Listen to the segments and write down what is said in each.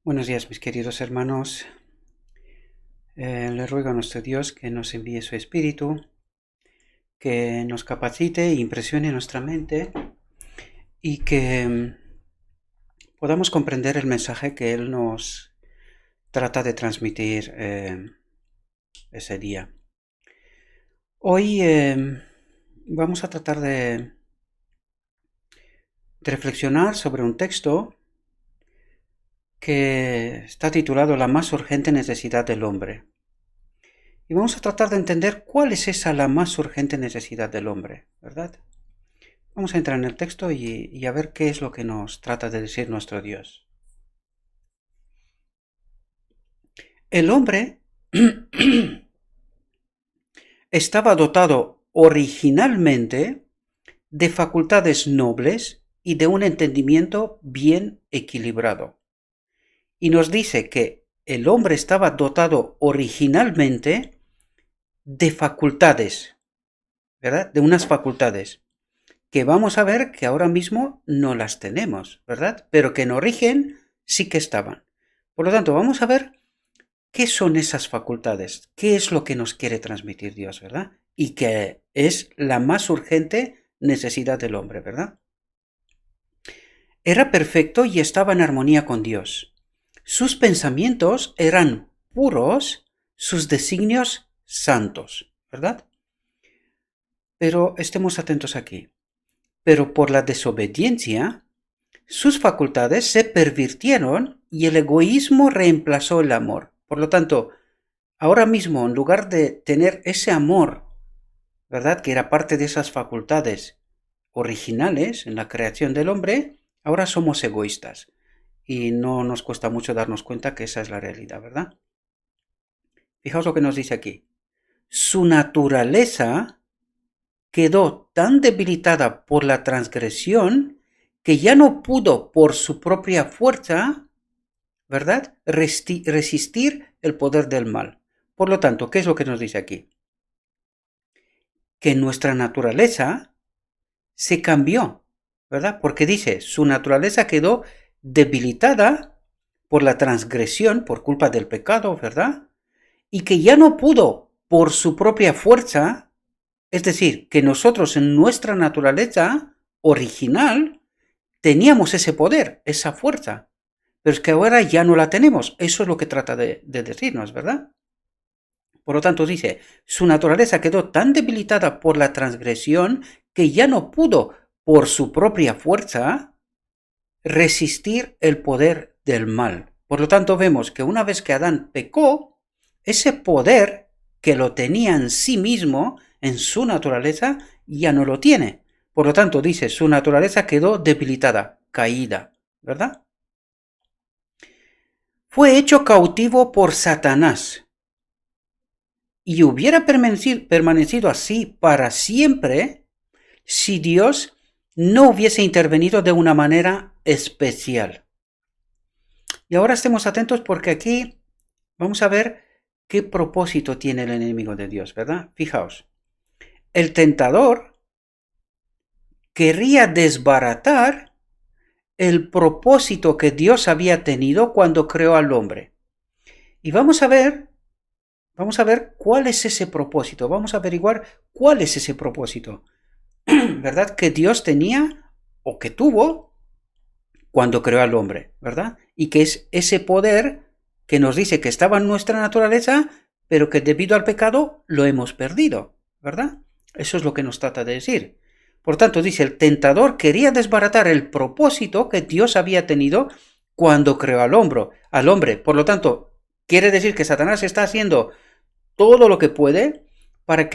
Buenos días, mis queridos hermanos. Le ruego a nuestro Dios que nos envíe su Espíritu, que nos capacite e impresione nuestra mente y que podamos comprender el mensaje que Él nos trata de transmitir ese día. Hoy vamos a tratar de reflexionar sobre un texto que está titulado La más urgente necesidad del hombre. Y vamos a tratar de entender cuál es esa la más urgente necesidad del hombre, ¿verdad? Vamos a entrar en el texto y a ver qué es lo que nos trata de decir nuestro Dios. El hombre estaba dotado originalmente de facultades nobles y de un entendimiento bien equilibrado. Y nos dice que el hombre estaba dotado originalmente de facultades, ¿verdad? De unas facultades que vamos a ver que ahora mismo no las tenemos, ¿verdad? Pero que en origen sí que estaban. Por lo tanto, vamos a ver qué son esas facultades, qué es lo que nos quiere transmitir Dios, ¿verdad? Y que es la más urgente necesidad del hombre, ¿verdad? Era perfecto y estaba en armonía con Dios. Sus pensamientos eran puros, sus designios santos, ¿verdad? Pero estemos atentos aquí. Pero por la desobediencia, sus facultades se pervirtieron y el egoísmo reemplazó el amor. Por lo tanto, ahora mismo, en lugar de tener ese amor, ¿verdad?, que era parte de esas facultades originales en la creación del hombre, ahora somos egoístas. Y no nos cuesta mucho darnos cuenta que esa es la realidad, ¿verdad? Fijaos lo que nos dice aquí. Su naturaleza quedó tan debilitada por la transgresión que ya no pudo por su propia fuerza, ¿verdad?, resistir el poder del mal. Por lo tanto, ¿qué es lo que nos dice aquí? Que nuestra naturaleza se cambió, ¿verdad? Porque dice, su naturaleza quedó debilitada por la transgresión, por culpa del pecado, ¿verdad? Y que ya no pudo por su propia fuerza. Es decir, que nosotros en nuestra naturaleza original teníamos ese poder, esa fuerza, pero es que ahora ya no la tenemos. Eso es lo que trata de decirnos, ¿verdad? Por lo tanto, dice, su naturaleza quedó tan debilitada por la transgresión que ya no pudo, por su propia fuerza, resistir el poder del mal. Por lo tanto, vemos que una vez que Adán pecó, ese poder que lo tenía en sí mismo, en su naturaleza, ya no lo tiene. Por lo tanto, dice, su naturaleza quedó debilitada, caída, ¿verdad? Fue hecho cautivo por Satanás y hubiera permanecido así para siempre si Dios no hubiese intervenido de una manera especial. Y ahora estemos atentos porque aquí vamos a ver qué propósito tiene el enemigo de Dios, ¿verdad? Fijaos, el tentador querría desbaratar el propósito que Dios había tenido cuando creó al hombre. Y vamos a ver cuál es ese propósito, vamos a averiguar cuál es ese propósito, ¿verdad?, que Dios tenía o que tuvo cuando creó al hombre, ¿verdad? Y que es ese poder que nos dice que estaba en nuestra naturaleza, pero que debido al pecado lo hemos perdido, ¿verdad? Eso es lo que nos trata de decir. Por tanto, dice, el tentador quería desbaratar el propósito que Dios había tenido cuando creó al hombre. Por lo tanto, quiere decir que Satanás está haciendo todo lo que puede para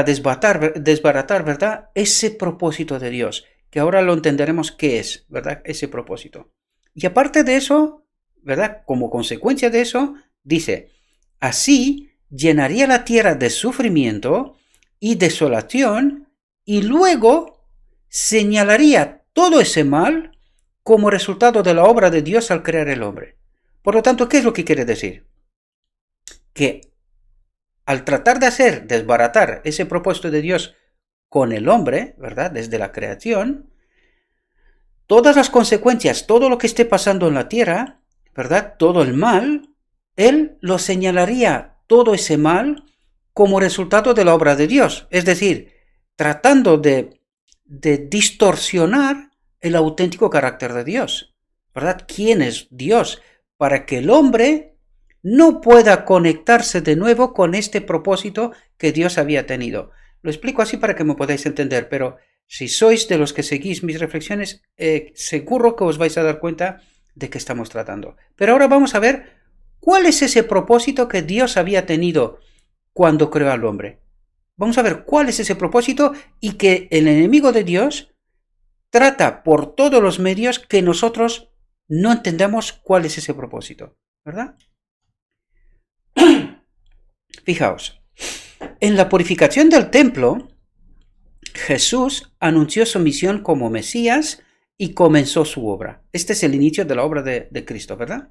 desbaratar, ¿verdad?, ese propósito de Dios, que ahora lo entenderemos qué es, ¿verdad?, ese propósito. Y aparte de eso, ¿verdad?, como consecuencia de eso, dice, así llenaría la tierra de sufrimiento y desolación y luego señalaría todo ese mal como resultado de la obra de Dios al crear el hombre. Por lo tanto, ¿qué es lo que quiere decir? Que al tratar de desbaratar ese propósito de Dios con el hombre, ¿verdad?, desde la creación, todas las consecuencias, todo lo que esté pasando en la tierra, ¿verdad? Todo el mal, Él lo señalaría todo ese mal como resultado de la obra de Dios. Es decir, tratando de distorsionar el auténtico carácter de Dios, ¿verdad? ¿Quién es Dios? Para que el hombre no pueda conectarse de nuevo con este propósito que Dios había tenido. Lo explico así para que me podáis entender, pero si sois de los que seguís mis reflexiones, seguro que os vais a dar cuenta de qué estamos tratando. Pero ahora vamos a ver cuál es ese propósito que Dios había tenido cuando creó al hombre. Vamos a ver cuál es ese propósito y que el enemigo de Dios trata por todos los medios que nosotros no entendamos cuál es ese propósito, ¿verdad? Fijaos, en la purificación del templo, Jesús anunció su misión como Mesías y comenzó su obra. Este es el inicio de la obra de Cristo, ¿verdad?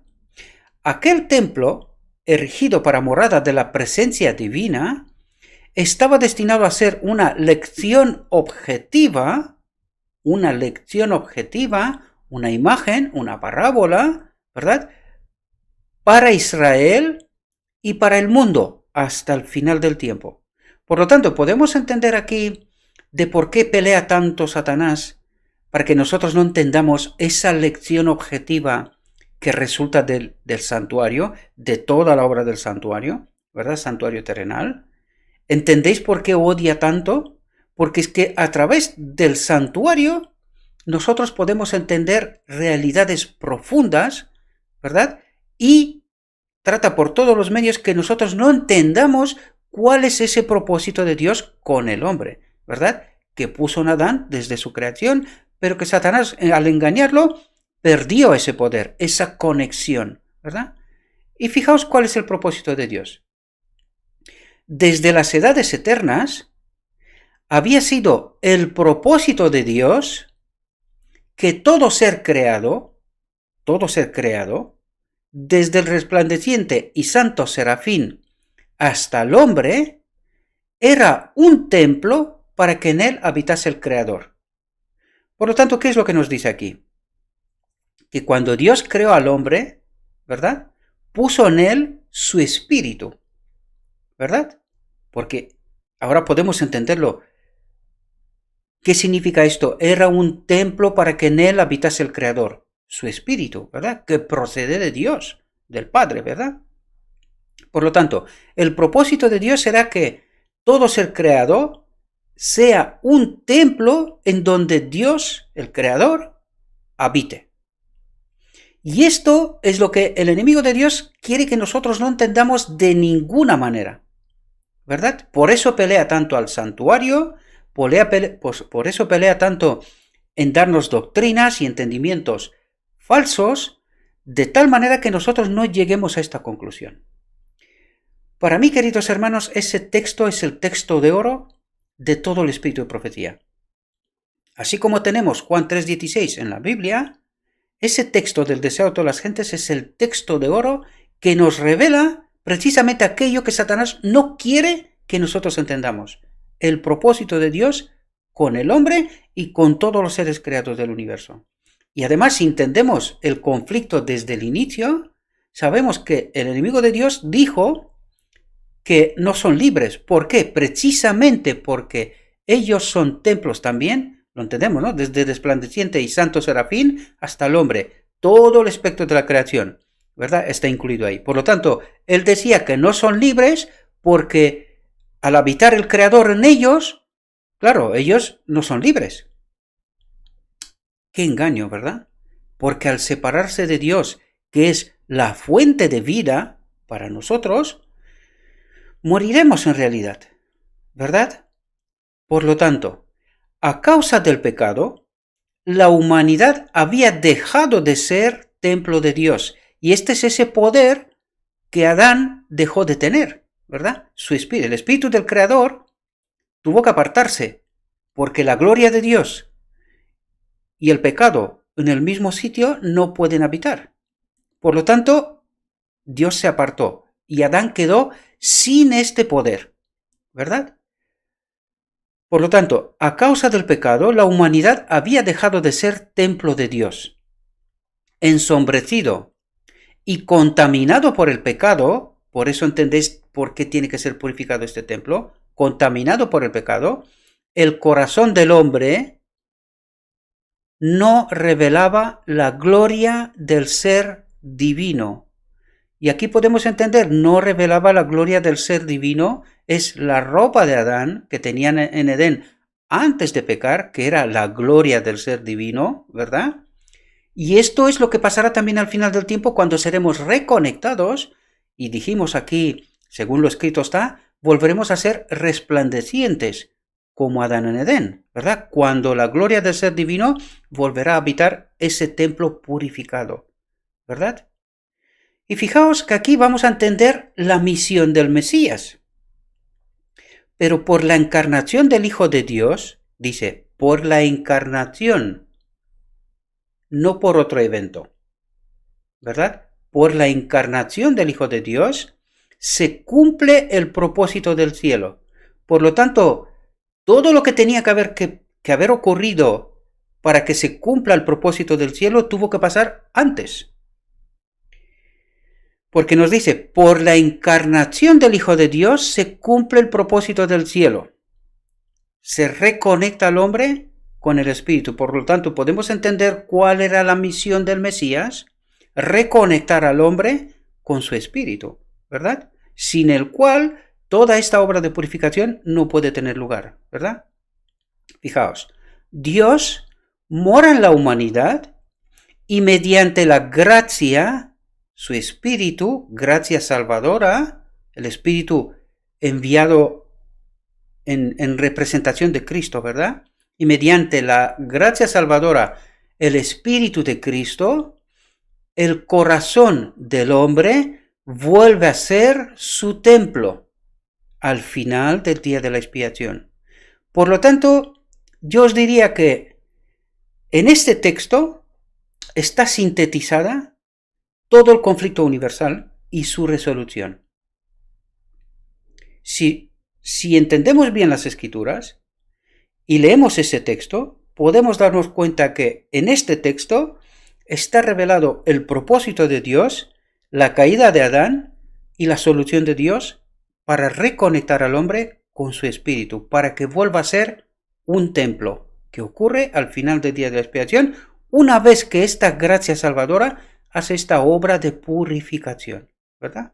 Aquel templo, erigido para morada de la presencia divina, estaba destinado a ser una lección objetiva, una imagen, una parábola, ¿verdad? Para Israel y para el mundo hasta el final del tiempo. Por lo tanto, podemos entender aquí de por qué pelea tanto Satanás para que nosotros no entendamos esa lección objetiva que resulta del santuario, de toda la obra del santuario, ¿verdad? Santuario terrenal. ¿Entendéis por qué odia tanto? Porque es que a través del santuario nosotros podemos entender realidades profundas, ¿verdad? Y trata por todos los medios que nosotros no entendamos cuál es ese propósito de Dios con el hombre, ¿verdad? Que puso en Adán desde su creación, pero que Satanás, al engañarlo, perdió ese poder, esa conexión, ¿verdad? Y fijaos cuál es el propósito de Dios. Desde las edades eternas, había sido el propósito de Dios que todo ser creado, desde el resplandeciente y santo serafín hasta el hombre, era un templo para que en él habitase el Creador. Por lo tanto, ¿qué es lo que nos dice aquí? Que cuando Dios creó al hombre, ¿verdad? Puso en él su espíritu, ¿verdad? Porque ahora podemos entenderlo. ¿Qué significa esto? Era un templo para que en él habitase el Creador, su espíritu, ¿verdad? Que procede de Dios, del Padre, ¿verdad? Por lo tanto, el propósito de Dios será que todo ser creado sea un templo en donde Dios, el Creador, habite. Y esto es lo que el enemigo de Dios quiere que nosotros no entendamos de ninguna manera, ¿verdad? Por eso pelea tanto al santuario, por eso pelea tanto en darnos doctrinas y entendimientos falsos, de tal manera que nosotros no lleguemos a esta conclusión. Para mí, queridos hermanos, ese texto es el texto de oro de todo el espíritu de profecía. Así como tenemos Juan 3:16 en la Biblia, ese texto del deseo de todas las gentes es el texto de oro que nos revela precisamente aquello que Satanás no quiere que nosotros entendamos. El propósito de Dios con el hombre y con todos los seres creados del universo. Y además, si entendemos el conflicto desde el inicio, sabemos que el enemigo de Dios dijo que no son libres. ¿Por qué? Precisamente porque ellos son templos también, lo entendemos, ¿no? Desde resplandeciente y santo serafín hasta el hombre. Todo el espectro de la creación, ¿verdad? Está incluido ahí. Por lo tanto, él decía que no son libres porque al habitar el Creador en ellos, claro, ellos no son libres. Qué engaño, ¿verdad? Porque al separarse de Dios, que es la fuente de vida para nosotros, moriremos en realidad, ¿verdad? Por lo tanto, a causa del pecado, la humanidad había dejado de ser templo de Dios. Y este es ese poder que Adán dejó de tener, ¿verdad? Su espíritu, el espíritu del Creador, tuvo que apartarse, porque la gloria de Dios y el pecado en el mismo sitio no pueden habitar. Por lo tanto, Dios se apartó y Adán quedó sin este poder, ¿verdad? Por lo tanto, a causa del pecado, la humanidad había dejado de ser templo de Dios, ensombrecido y contaminado por el pecado, por eso entendéis por qué tiene que ser purificado este templo, contaminado por el pecado, el corazón del hombre no revelaba la gloria del ser divino. Y aquí podemos entender, no revelaba la gloria del ser divino, es la ropa de Adán que tenían en Edén antes de pecar, que era la gloria del ser divino, ¿verdad? Y esto es lo que pasará también al final del tiempo cuando seremos reconectados, y dijimos aquí, según lo escrito está, volveremos a ser resplandecientes, como Adán en Edén, ¿verdad? Cuando la gloria del ser divino volverá a habitar ese templo purificado, ¿verdad? Y fijaos que aquí vamos a entender la misión del Mesías. Pero por la encarnación del Hijo de Dios, dice, por la encarnación, no por otro evento, ¿verdad? Por la encarnación del Hijo de Dios, se cumple el propósito del cielo. Por lo tanto, todo lo que tenía que haber ocurrido para que se cumpla el propósito del cielo tuvo que pasar antes. Porque nos dice, por la encarnación del Hijo de Dios se cumple el propósito del cielo. Se reconecta al hombre con el Espíritu. Por lo tanto, podemos entender cuál era la misión del Mesías, reconectar al hombre con su Espíritu, ¿verdad? Sin el cual toda esta obra de purificación no puede tener lugar, ¿verdad? Fijaos, Dios mora en la humanidad y mediante la gracia, su Espíritu, gracia salvadora, el Espíritu enviado en representación de Cristo, ¿verdad? Y mediante la gracia salvadora, el Espíritu de Cristo, el corazón del hombre vuelve a ser su templo al final del día de la expiación. Por lo tanto, yo os diría que en este texto está sintetizada todo el conflicto universal y su resolución. Si entendemos bien las Escrituras y leemos ese texto, podemos darnos cuenta que en este texto está revelado el propósito de Dios, la caída de Adán y la solución de Dios para reconectar al hombre con su espíritu, para que vuelva a ser un templo, que ocurre al final del día de la expiación, una vez que esta gracia salvadora hace esta obra de purificación, ¿verdad?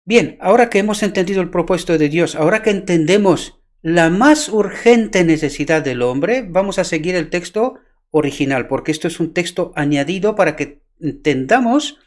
Bien, ahora que hemos entendido el propósito de Dios, ahora que entendemos la más urgente necesidad del hombre, vamos a seguir el texto original, porque esto es un texto añadido para que entendamos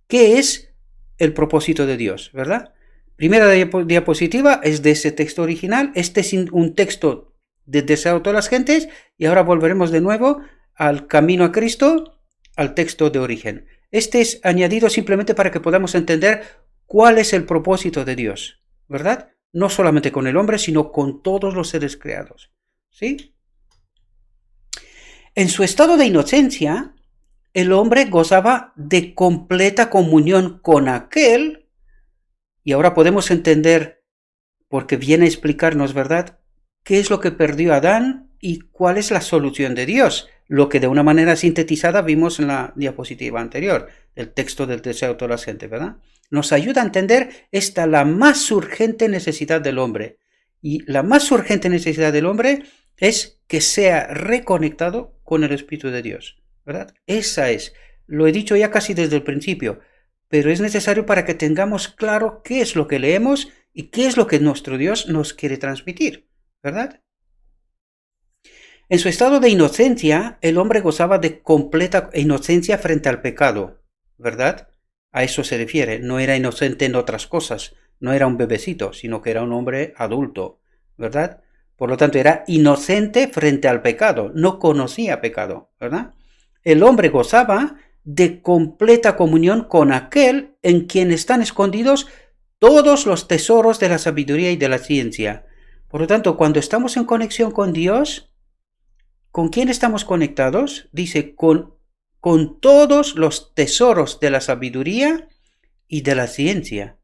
qué es el propósito de Dios, ¿verdad? Primera diapositiva es de ese texto original, este es un texto de deseo de todas las gentes, y ahora volveremos de nuevo al camino a Cristo, al texto de origen. Este es añadido simplemente para que podamos entender cuál es el propósito de Dios, ¿verdad? No solamente con el hombre, sino con todos los seres creados, ¿sí? En su estado de inocencia, el hombre gozaba de completa comunión con aquel, y ahora podemos entender, porque viene a explicarnos, ¿verdad?, qué es lo que perdió Adán y cuál es la solución de Dios, lo que de una manera sintetizada vimos en la diapositiva anterior, el texto del deseo de toda la gente, ¿verdad? Nos ayuda a entender la más urgente necesidad del hombre. Y la más urgente necesidad del hombre es que sea reconectado con el Espíritu de Dios, ¿verdad? Esa es. Lo he dicho ya casi desde el principio, pero es necesario para que tengamos claro qué es lo que leemos y qué es lo que nuestro Dios nos quiere transmitir, ¿verdad? En su estado de inocencia, el hombre gozaba de completa inocencia frente al pecado, ¿verdad? A eso se refiere, no era inocente en otras cosas, no era un bebecito, sino que era un hombre adulto, ¿verdad? Por lo tanto, era inocente frente al pecado, no conocía pecado, ¿verdad? El hombre gozaba de completa comunión con aquel en quien están escondidos todos los tesoros de la sabiduría y de la ciencia. Por lo tanto, cuando estamos en conexión con Dios, ¿con quién estamos conectados? Dice, con todos los tesoros de la sabiduría y de la ciencia.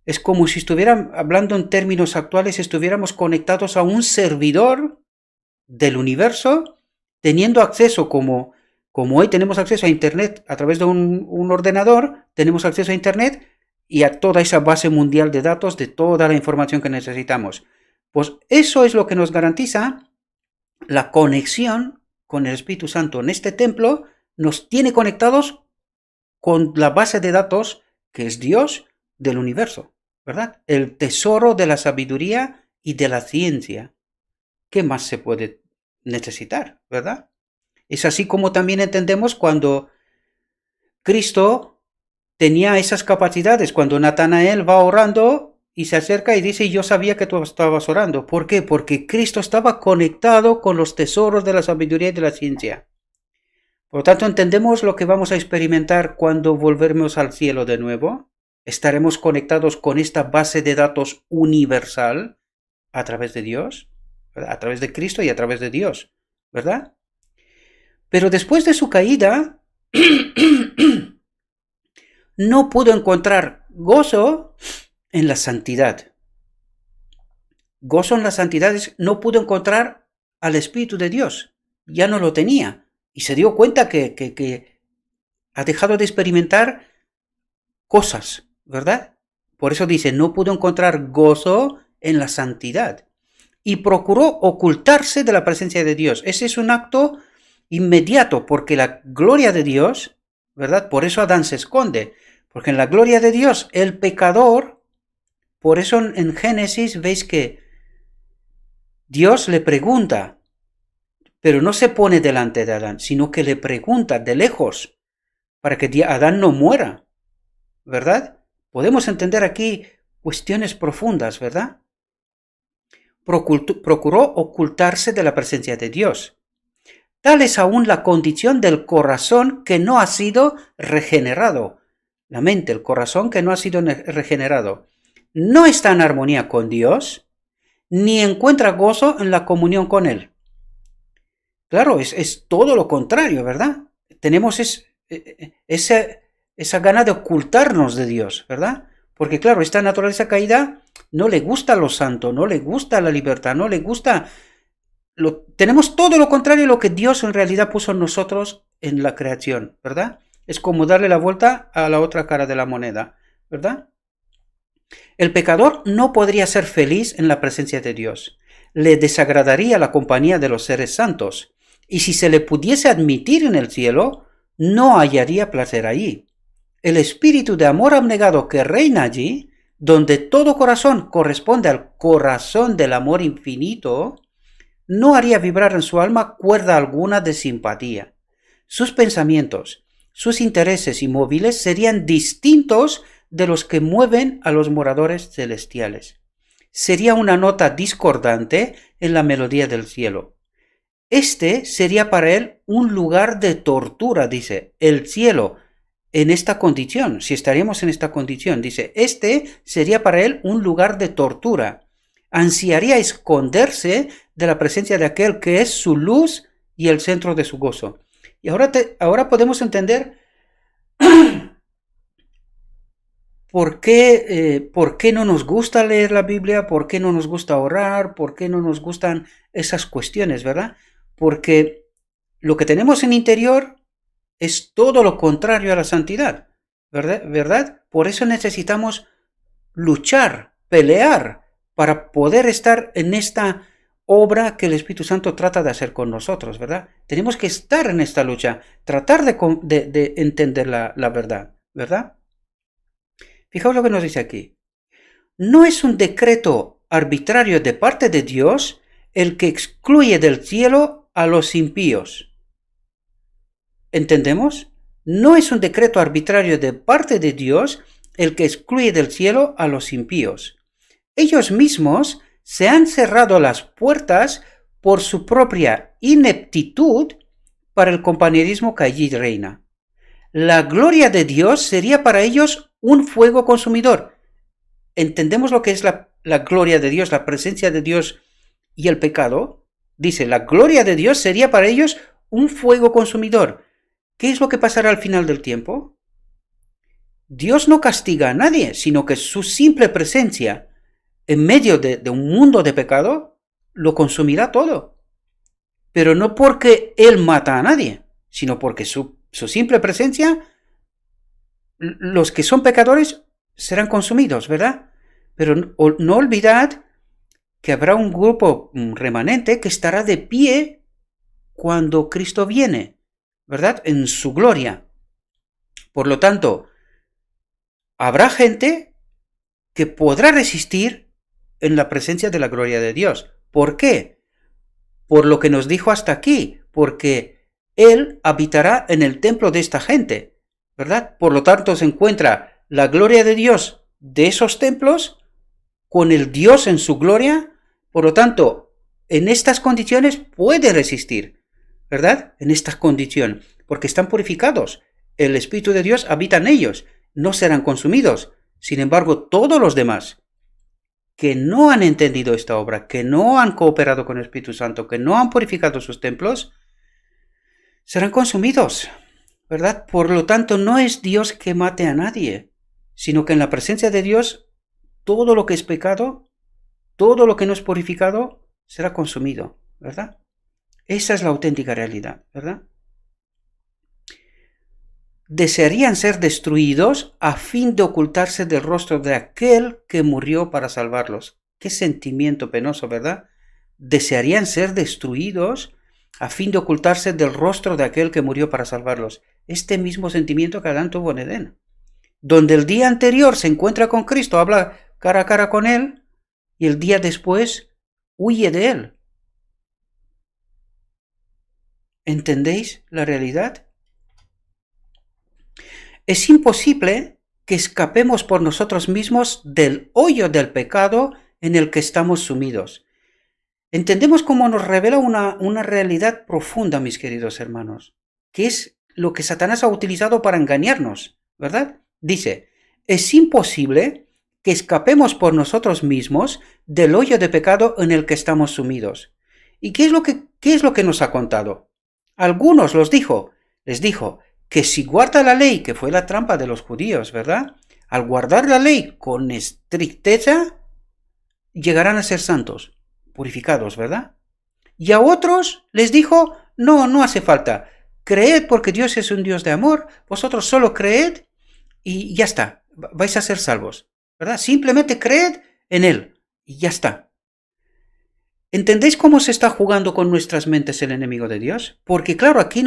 Es como si estuvieran, hablando en términos actuales, estuviéramos conectados a un servidor del universo, teniendo acceso como Como hoy tenemos acceso a Internet a través de un ordenador, tenemos acceso a Internet y a toda esa base mundial de datos de toda la información que necesitamos. Pues eso es lo que nos garantiza la conexión con el Espíritu Santo en este templo, nos tiene conectados con la base de datos que es Dios del universo, ¿verdad? El tesoro de la sabiduría y de la ciencia. ¿Qué más se puede necesitar, verdad? Es así como también entendemos cuando Cristo tenía esas capacidades, cuando Natanael va orando y se acerca y dice, yo sabía que tú estabas orando. ¿Por qué? Porque Cristo estaba conectado con los tesoros de la sabiduría y de la ciencia. Por lo tanto, ¿entendemos lo que vamos a experimentar cuando volvemos al cielo de nuevo? Estaremos conectados con esta base de datos universal a través de Dios, ¿verdad? A través de Cristo y a través de Dios, ¿verdad? Pero después de su caída, no pudo encontrar gozo en la santidad. Gozo en la santidad no pudo encontrar al Espíritu de Dios. Ya no lo tenía. Y se dio cuenta que ha dejado de experimentar cosas, ¿verdad? Por eso dice, no pudo encontrar gozo en la santidad. Y procuró ocultarse de la presencia de Dios. Ese es un acto inmediato, porque la gloria de Dios, ¿verdad? Por eso Adán se esconde. Porque en la gloria de Dios, el pecador, por eso en Génesis veis que Dios le pregunta, pero no se pone delante de Adán, sino que le pregunta de lejos, para que Adán no muera, ¿verdad? Podemos entender aquí cuestiones profundas, ¿verdad? Procuró ocultarse de la presencia de Dios. Tal es aún la condición del corazón que no ha sido regenerado. La mente, el corazón que no ha sido regenerado, no está en armonía con Dios, ni encuentra gozo en la comunión con Él. Claro, es todo lo contrario, ¿verdad? Tenemos esa gana de ocultarnos de Dios, ¿verdad? Porque claro, esta naturaleza caída no le gusta lo santo, no le gusta la libertad, no le gusta... tenemos todo lo contrario a lo que Dios en realidad puso en nosotros en la creación, ¿verdad? Es como darle la vuelta a la otra cara de la moneda, ¿verdad? El pecador no podría ser feliz en la presencia de Dios. Le desagradaría la compañía de los seres santos. Y si se le pudiese admitir en el cielo, no hallaría placer allí. El espíritu de amor abnegado que reina allí, donde todo corazón corresponde al corazón del amor infinito, no haría vibrar en su alma cuerda alguna de simpatía. Sus pensamientos, sus intereses inmóviles serían distintos de los que mueven a los moradores celestiales. Sería una nota discordante en la melodía del cielo. Este sería para él un lugar de tortura, dice, el cielo, en esta condición, si estaríamos en esta condición, dice, este sería para él un lugar de tortura. Ansiaría esconderse de la presencia de aquel que es su luz y el centro de su gozo. Y ahora podemos entender ¿por qué no nos gusta leer la Biblia? ¿Por qué no nos gusta orar? ¿Por qué no nos gustan esas cuestiones, verdad? Porque lo que tenemos en interior es todo lo contrario a la santidad, ¿verdad? Por eso necesitamos luchar, pelear, para poder estar en esta obra que el Espíritu Santo trata de hacer con nosotros, ¿verdad? Tenemos que estar en esta lucha, tratar de entender la verdad, ¿verdad? Fijaos lo que nos dice aquí. No es un decreto arbitrario de parte de Dios el que excluye del cielo a los impíos. ¿Entendemos? No es un decreto arbitrario de parte de Dios el que excluye del cielo a los impíos. Ellos mismos se han cerrado las puertas por su propia ineptitud para el compañerismo que allí reina. La gloria de Dios sería para ellos un fuego consumidor. ¿Entendemos lo que es la gloria de Dios, la presencia de Dios y el pecado? Dice, la gloria de Dios sería para ellos un fuego consumidor. ¿Qué es lo que pasará al final del tiempo? Dios no castiga a nadie, sino que su simple presencia en medio de un mundo de pecado lo consumirá todo. Pero no porque Él mata a nadie, sino porque su simple presencia, los que son pecadores serán consumidos, ¿verdad? Pero no olvidad que habrá un grupo remanente que estará de pie cuando Cristo viene, ¿verdad? En su gloria. Por lo tanto, habrá gente que podrá resistir en la presencia de la gloria de Dios. ¿Por qué? Por lo que nos dijo hasta aquí, porque Él habitará en el templo de esta gente, ¿verdad? Por lo tanto, se encuentra la gloria de Dios de esos templos con el Dios en su gloria. Por lo tanto, en estas condiciones puede resistir, ¿verdad? En estas condiciones, porque están purificados. El Espíritu de Dios habita en ellos, no serán consumidos. Sin embargo, todos los demás que no han entendido esta obra, que no han cooperado con el Espíritu Santo, que no han purificado sus templos, serán consumidos, ¿verdad? Por lo tanto, no es Dios que mate a nadie, sino que en la presencia de Dios, todo lo que es pecado, todo lo que no es purificado, será consumido, ¿verdad? Esa es la auténtica realidad, ¿verdad? Desearían ser destruidos a fin de ocultarse del rostro de aquel que murió para salvarlos. Qué sentimiento penoso, ¿verdad? Desearían ser destruidos a fin de ocultarse del rostro de aquel que murió para salvarlos. Este mismo sentimiento que Adán tuvo en Edén, donde el día anterior se encuentra con Cristo, habla cara a cara con Él, y el día después huye de Él. ¿Entendéis la realidad? Es imposible que escapemos por nosotros mismos del hoyo del pecado en el que estamos sumidos. Entendemos cómo nos revela una realidad profunda, mis queridos hermanos, que es lo que Satanás ha utilizado para engañarnos, ¿verdad? Dice, es imposible que escapemos por nosotros mismos del hoyo de pecado en el que estamos sumidos. ¿Y qué es lo que nos ha contado? Algunos les dijo que si guarda la ley, que fue la trampa de los judíos, ¿verdad? Al guardar la ley con estricteza, llegarán a ser santos, purificados, ¿verdad? Y a otros les dijo, no hace falta, creed porque Dios es un Dios de amor, vosotros solo creed y ya está, vais a ser salvos, ¿verdad? Simplemente creed en Él y ya está. ¿Entendéis cómo se está jugando con nuestras mentes el enemigo de Dios? Porque claro, aquí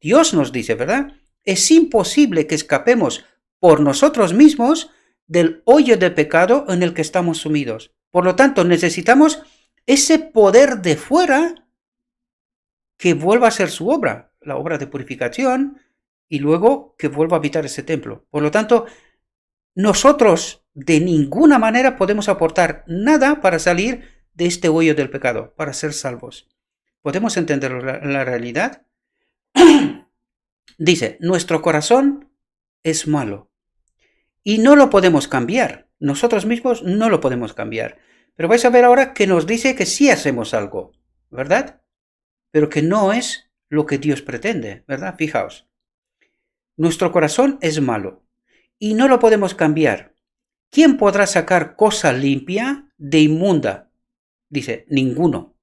Dios nos dice, ¿verdad? Es imposible que escapemos por nosotros mismos del hoyo de pecado en el que estamos sumidos. Por lo tanto, necesitamos ese poder de fuera que vuelva a ser su obra, la obra de purificación, y luego que vuelva a habitar ese templo. Por lo tanto, nosotros de ninguna manera podemos aportar nada para salir de este hoyo del pecado, para ser salvos. ¿Podemos entender la realidad? Dice, nuestro corazón es malo y no lo podemos cambiar. Nosotros mismos no lo podemos cambiar. Pero vais a ver ahora que nos dice que sí hacemos algo, ¿verdad? Pero que no es lo que Dios pretende, ¿verdad? Fijaos. Nuestro corazón es malo y no lo podemos cambiar. ¿Quién podrá sacar cosa limpia de inmunda? Dice, ninguno.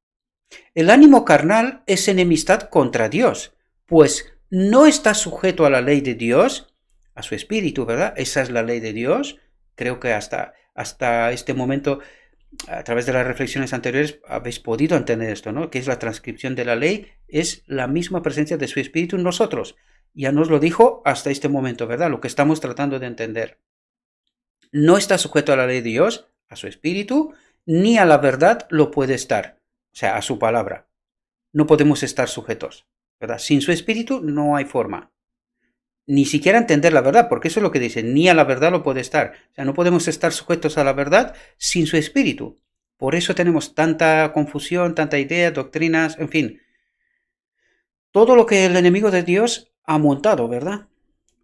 El ánimo carnal es enemistad contra Dios, pues no está sujeto a la ley de Dios, a su espíritu, ¿verdad? Esa es la ley de Dios. Creo que hasta este momento, a través de las reflexiones anteriores, habéis podido entender esto, ¿no? Que es la transcripción de la ley, es la misma presencia de su espíritu en nosotros. Ya nos lo dijo hasta este momento, ¿verdad? Lo que estamos tratando de entender. No está sujeto a la ley de Dios, a su espíritu, ni a la verdad lo puede estar, o sea, a su palabra. No podemos estar sujetos, ¿verdad? Sin su espíritu no hay forma. Ni siquiera entender la verdad, porque eso es lo que dice, ni a la verdad lo puede estar. O sea, no podemos estar sujetos a la verdad sin su espíritu. Por eso tenemos tanta confusión, tanta idea, doctrinas, en fin. Todo lo que el enemigo de Dios ha montado, ¿verdad?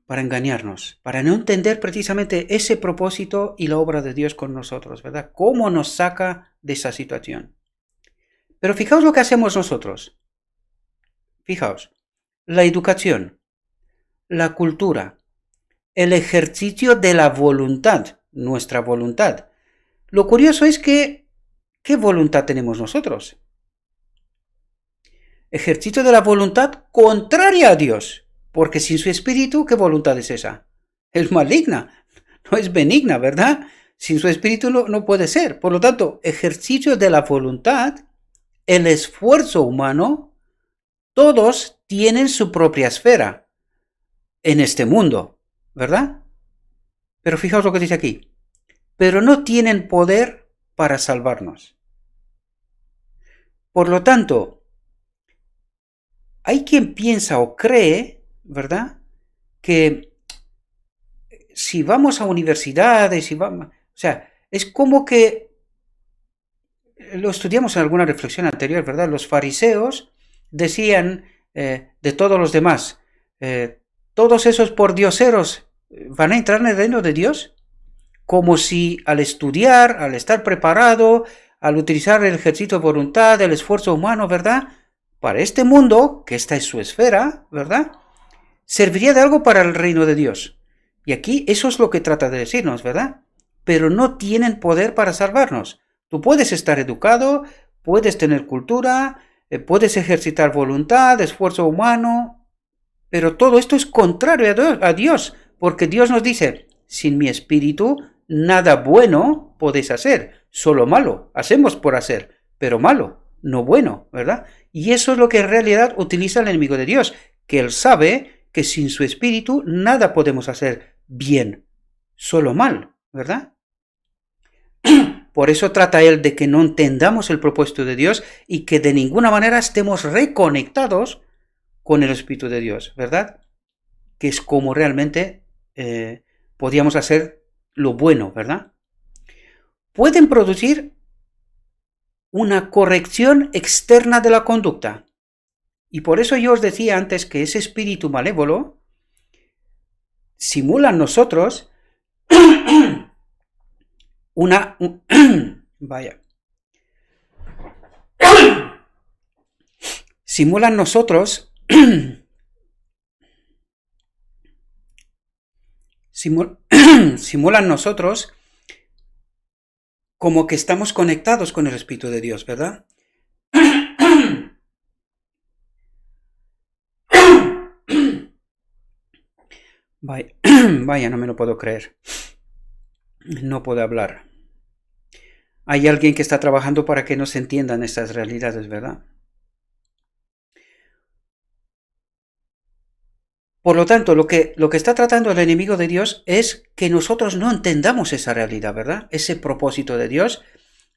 Para engañarnos, para no entender precisamente ese propósito y la obra de Dios con nosotros, ¿verdad? ¿Cómo nos saca de esa situación? Pero fijaos lo que hacemos nosotros. Fijaos, la educación, la cultura, el ejercicio de la voluntad, nuestra voluntad. Lo curioso es que, ¿qué voluntad tenemos nosotros? ejercicio de la voluntad contraria a Dios, porque sin su espíritu, ¿qué voluntad es esa? Es maligna, no es benigna, ¿verdad? Sin su espíritu no puede ser. Por lo tanto, ejercicio de la voluntad, el esfuerzo humano, todos tienen su propia esfera en este mundo, ¿verdad? Pero fijaos lo que dice aquí. Pero no tienen poder para salvarnos. Por lo tanto, hay quien piensa o cree, ¿verdad?, que si vamos a universidades, o sea, es como que, lo estudiamos en alguna reflexión anterior, ¿verdad? Los fariseos decían de todos los demás, todos esos pordioseros van a entrar en el reino de Dios, como si al estudiar, al estar preparado, al utilizar el ejercicio de voluntad, el esfuerzo humano, ¿verdad?, para este mundo, que esta es su esfera, ¿verdad?, serviría de algo para el reino de Dios. Y aquí eso es lo que trata de decirnos, ¿verdad? Pero no tienen poder para salvarnos. Tú puedes estar educado, puedes tener cultura, puedes ejercitar voluntad, esfuerzo humano, pero todo esto es contrario a Dios, porque Dios nos dice, sin mi espíritu, nada bueno podéis hacer, solo malo, hacemos por hacer, pero malo, no bueno, ¿verdad? Y eso es lo que en realidad utiliza el enemigo de Dios, que él sabe que sin su espíritu nada podemos hacer bien, solo mal, ¿verdad? Por eso trata él de que no entendamos el propósito de Dios y que de ninguna manera estemos reconectados con el Espíritu de Dios, ¿verdad? Que es como realmente podíamos hacer lo bueno, ¿verdad? Pueden producir una corrección externa de la conducta. Y por eso yo os decía antes que ese espíritu malévolo simula en nosotros simula en nosotros simulan nosotros como que estamos conectados con el Espíritu de Dios, ¿verdad? Vaya, no me lo puedo creer. No puedo hablar. Hay alguien que está trabajando para que no se entiendan estas realidades, ¿verdad? Por lo tanto, lo que está tratando el enemigo de Dios es que nosotros no entendamos esa realidad, ¿verdad? Ese propósito de Dios.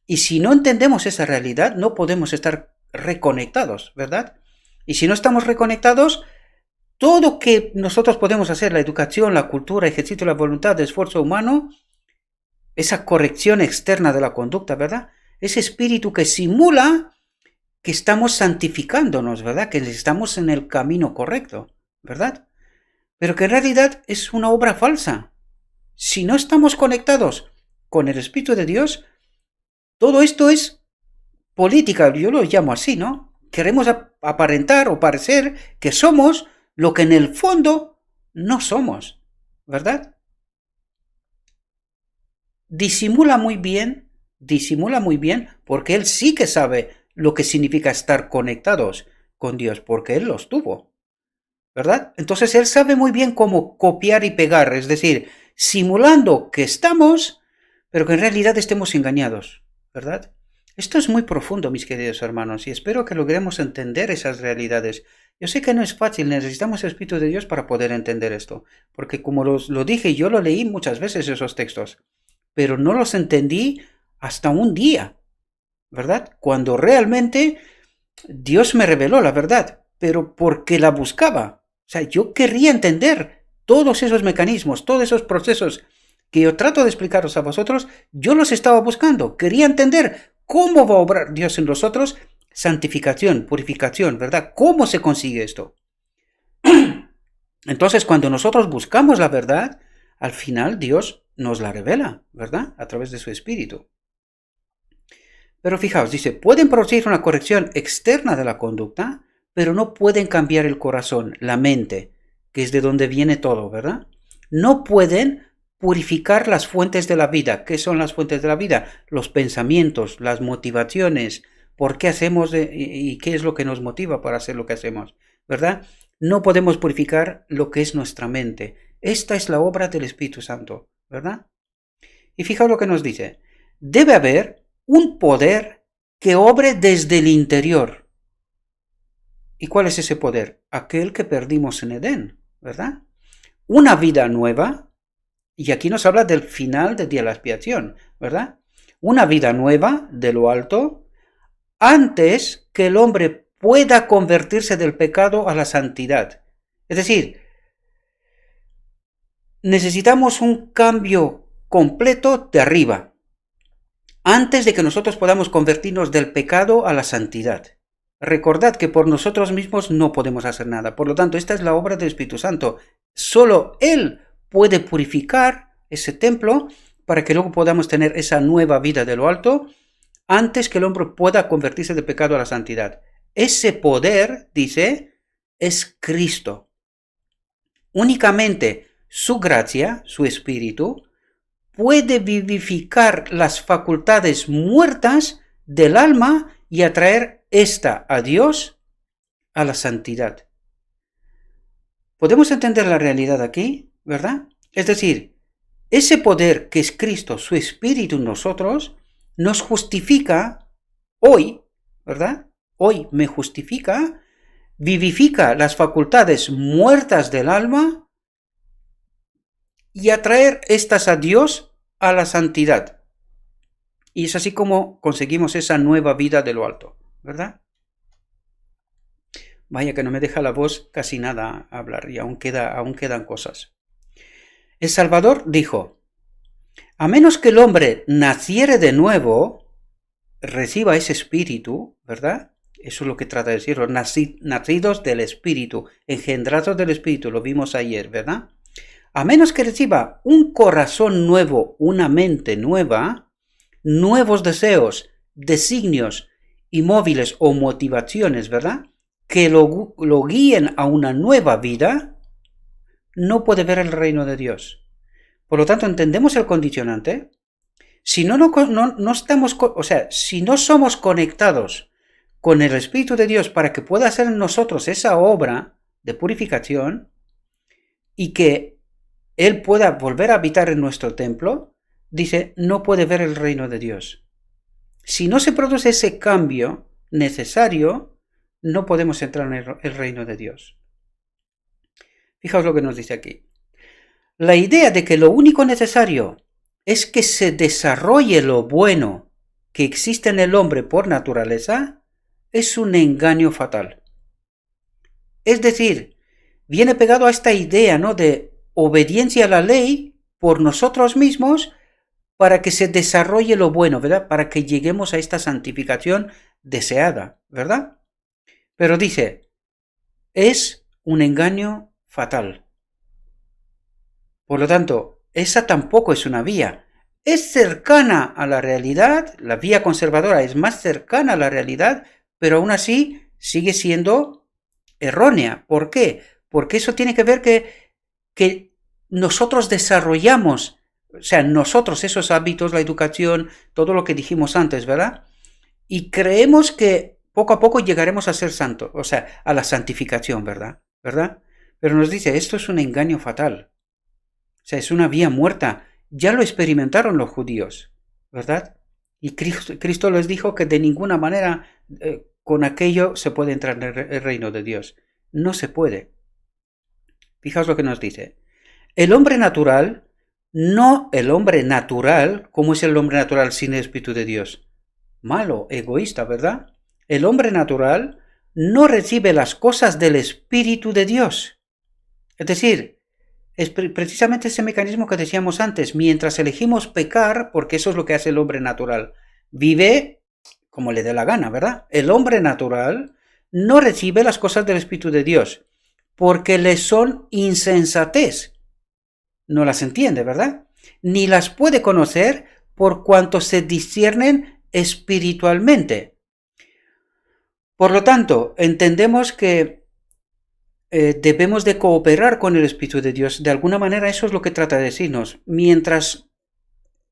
Y si no entendemos esa realidad, no podemos estar reconectados, ¿verdad? Y si no estamos reconectados, todo que nosotros podemos hacer, la educación, la cultura, el ejercicio de la voluntad, el esfuerzo humano, esa corrección externa de la conducta, ¿verdad? Ese espíritu que simula que estamos santificándonos, ¿verdad? Que estamos en el camino correcto, ¿verdad? Pero que en realidad es una obra falsa. Si no estamos conectados con el Espíritu de Dios, todo esto es política, yo lo llamo así, ¿no? Queremos aparentar o parecer que somos lo que en el fondo no somos, ¿verdad? Disimula muy bien, porque él sí que sabe lo que significa estar conectados con Dios, porque él los tuvo, ¿verdad? Entonces él sabe muy bien cómo copiar y pegar, es decir, simulando que estamos, pero que en realidad estemos engañados, ¿verdad? Esto es muy profundo, mis queridos hermanos, y espero que logremos entender esas realidades. Yo sé que no es fácil, necesitamos el Espíritu de Dios para poder entender esto, porque como lo dije, yo lo leí muchas veces esos textos, pero no los entendí hasta un día, ¿verdad? Cuando realmente Dios me reveló la verdad, pero porque la buscaba. O sea, yo querría entender todos esos mecanismos, todos esos procesos que yo trato de explicaros a vosotros, yo los estaba buscando. Quería entender cómo va a obrar Dios en nosotros, santificación, purificación, ¿verdad? ¿Cómo se consigue esto? Entonces, cuando nosotros buscamos la verdad, al final Dios nos la revela, ¿verdad? A través de su Espíritu. Pero fijaos, dice, pueden producir una corrección externa de la conducta, pero no pueden cambiar el corazón, la mente, que es de donde viene todo, ¿verdad? No pueden purificar las fuentes de la vida. ¿Qué son las fuentes de la vida? Los pensamientos, las motivaciones, por qué hacemos y qué es lo que nos motiva para hacer lo que hacemos, ¿verdad? No podemos purificar lo que es nuestra mente. Esta es la obra del Espíritu Santo, ¿verdad? Y fijaos lo que nos dice. Debe haber un poder que obre desde el interior. ¿Y cuál es ese poder? Aquel que perdimos en Edén, ¿verdad? Una vida nueva, y aquí nos habla del final del día de la expiación, ¿verdad? Una vida nueva de lo alto, antes que el hombre pueda convertirse del pecado a la santidad. Es decir, necesitamos un cambio completo de arriba, antes de que nosotros podamos convertirnos del pecado a la santidad. Recordad que por nosotros mismos no podemos hacer nada. Por lo tanto, esta es la obra del Espíritu Santo. Solo Él puede purificar ese templo para que luego podamos tener esa nueva vida de lo alto antes que el hombre pueda convertirse de pecado a la santidad. Ese poder, dice, es Cristo. Únicamente su gracia, su Espíritu, puede vivificar las facultades muertas del alma y atraer esta a Dios, a la santidad. ¿Podemos entender la realidad aquí, verdad? Es decir, ese poder que es Cristo, su Espíritu en nosotros, nos justifica hoy, ¿verdad? Hoy me justifica, vivifica las facultades muertas del alma y atraer estas a Dios, a la santidad. Y es así como conseguimos esa nueva vida de lo alto, ¿verdad? Vaya que no me deja la voz casi nada hablar y aún quedan cosas. El Salvador dijo, a menos que el hombre naciere de nuevo, reciba ese espíritu, ¿verdad? Eso es lo que trata de decir, los nacidos del espíritu, engendrados del espíritu, lo vimos ayer, ¿verdad? A menos que reciba un corazón nuevo, una mente nueva, nuevos deseos, designios y móviles o motivaciones, ¿verdad? Que lo guíen a una nueva vida, no puede ver el reino de Dios. Por lo tanto, entendemos el condicionante. Si no estamos, o sea, si no somos conectados con el Espíritu de Dios para que pueda hacer en nosotros esa obra de purificación y que Él pueda volver a habitar en nuestro templo, dice, no puede ver el reino de Dios. Si no se produce ese cambio necesario, no podemos entrar en el reino de Dios. Fijaos lo que nos dice aquí. La idea de que lo único necesario es que se desarrolle lo bueno que existe en el hombre por naturaleza es un engaño fatal. Es decir, viene pegado a esta idea, ¿no?, de obediencia a la ley por nosotros mismos para que se desarrolle lo bueno, ¿verdad? Para que lleguemos a esta santificación deseada, ¿verdad? Pero dice, es un engaño fatal. Por lo tanto, esa tampoco es una vía. Es cercana a la realidad, la vía conservadora es más cercana a la realidad, pero aún así sigue siendo errónea. ¿Por qué? Porque eso tiene que ver que nosotros desarrollamos, o sea, nosotros esos hábitos, la educación, todo lo que dijimos antes, ¿verdad? Y creemos que poco a poco llegaremos a ser santos, o sea, a la santificación, ¿verdad? Pero nos dice, esto es un engaño fatal. O sea, es una vía muerta. Ya lo experimentaron los judíos, ¿verdad? Y Cristo les dijo que de ninguna manera con aquello se puede entrar en el reino de Dios. No se puede. Fijaos lo que nos dice. El hombre natural, no el hombre natural, ¿cómo es el hombre natural sin el Espíritu de Dios? Malo, egoísta, ¿verdad? El hombre natural no recibe las cosas del Espíritu de Dios. Es decir, es precisamente ese mecanismo que decíamos antes, mientras elegimos pecar, porque eso es lo que hace el hombre natural, vive como le dé la gana, ¿verdad? El hombre natural no recibe las cosas del Espíritu de Dios, porque le son insensatez. No las entiende, ¿verdad? Ni las puede conocer por cuanto se disciernen espiritualmente. Por lo tanto, entendemos que debemos de cooperar con el Espíritu de Dios. De alguna manera eso es lo que trata de decirnos. Mientras